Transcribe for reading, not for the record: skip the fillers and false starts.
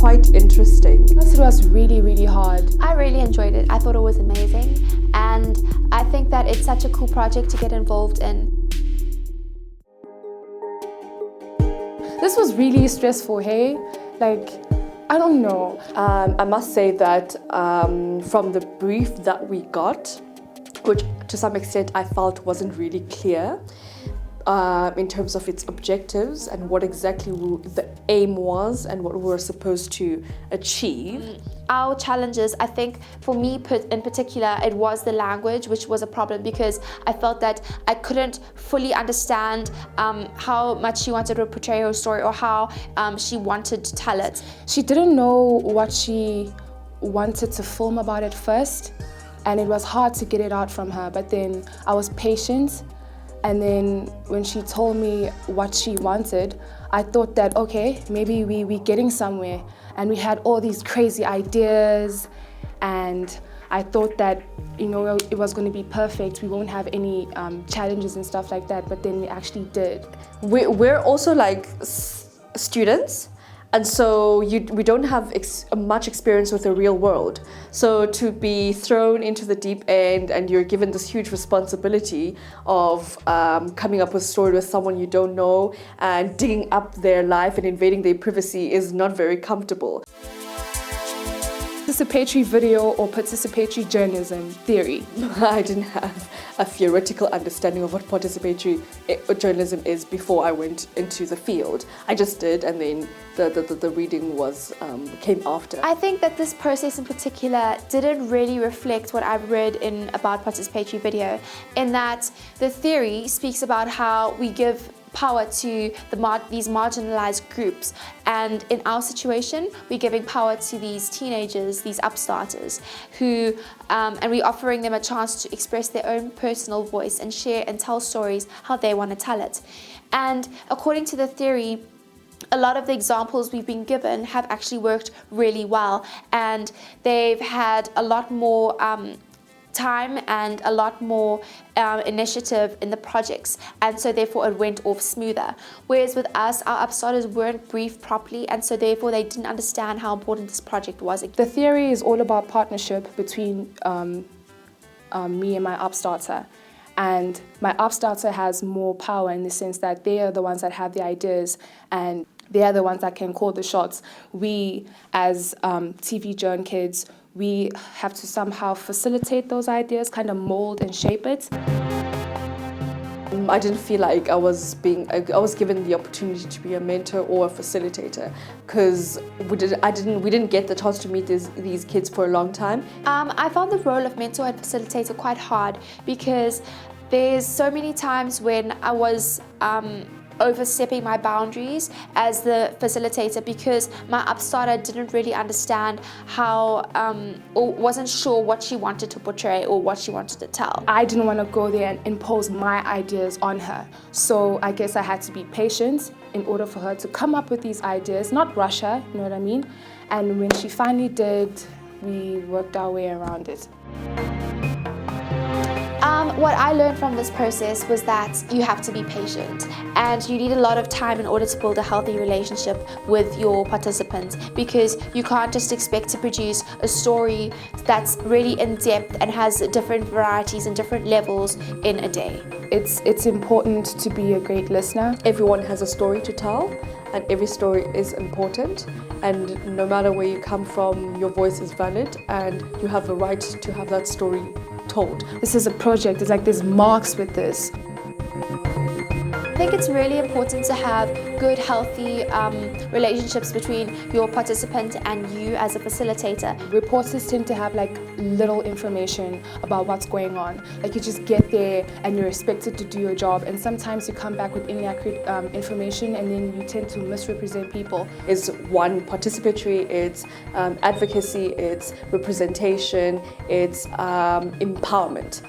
quite interesting. It was really, really hard. I really enjoyed it. I thought it was amazing. And I think that it's such a cool project to get involved in. This was really stressful, hey? Like, I don't know. I must say that from the brief that we got, which to some extent I felt wasn't really clear in terms of its objectives and what exactly the aim was and what we were supposed to achieve. Our challenges, I think for me in particular, it was the language, which was a problem because I felt that I couldn't fully understand how much she wanted to portray her story or how she wanted to tell it. She didn't know what she wanted to film about at first, and it was hard to get it out from her, but then I was patient. And then when she told me what she wanted, I thought that, okay, maybe we're getting somewhere. And we had all these crazy ideas, and I thought that, you know, it was going to be perfect. We won't have any challenges and stuff like that, but then we actually did. We're also like students, and so we don't have much experience with the real world. So to be thrown into the deep end and you're given this huge responsibility of coming up with a story with someone you don't know and digging up their life and invading their privacy is not very comfortable. Participatory video or participatory journalism theory. I didn't have a theoretical understanding of what participatory journalism is before I went into the field. I just did, and then the reading came after. I think that this process in particular didn't really reflect what I've read about participatory video, in that the theory speaks about how we give power to these marginalized groups, and in our situation we're giving power to these teenagers, these upstarters who and we're offering them a chance to express their own personal voice and share and tell stories how they want to tell it. And according to the theory, a lot of the examples we've been given have actually worked really well, and they've had a lot more time and a lot more initiative in the projects, and so therefore it went off smoother. Whereas with us, our upstarters weren't briefed properly, and so therefore they didn't understand how important this project was. The theory is all about partnership between me and my upstarter. And my upstarter has more power in the sense that they are the ones that have the ideas and they are the ones that can call the shots. We, as TV journ kids, we have to somehow facilitate those ideas, kind of mold and shape it. I didn't feel like I was given the opportunity to be a mentor or a facilitator, because we didn't get the chance to meet these kids for a long time. I found the role of mentor and facilitator quite hard because there's so many times when I was overstepping my boundaries as the facilitator because my upstarter didn't really understand how or wasn't sure what she wanted to portray or what she wanted to tell. I didn't want to go there and impose my ideas on her, so I guess I had to be patient in order for her to come up with these ideas, not rush her, you know what I mean? And when she finally did, we worked our way around it. What I learned from this process was that you have to be patient and you need a lot of time in order to build a healthy relationship with your participants, because you can't just expect to produce a story that's really in-depth and has different varieties and different levels in a day. It's important to be a great listener. Everyone has a story to tell, and every story is important, and no matter where you come from, your voice is valid and you have the right to have that story told. This is a project, it's like there's marks with this. I think it's really important to have good, healthy relationships between your participant and you as a facilitator. Reporters tend to have like little information about what's going on. Like you just get there and you're expected to do your job, and sometimes you come back with inaccurate information and then you tend to misrepresent people. It's one, participatory, it's advocacy, it's representation, it's empowerment.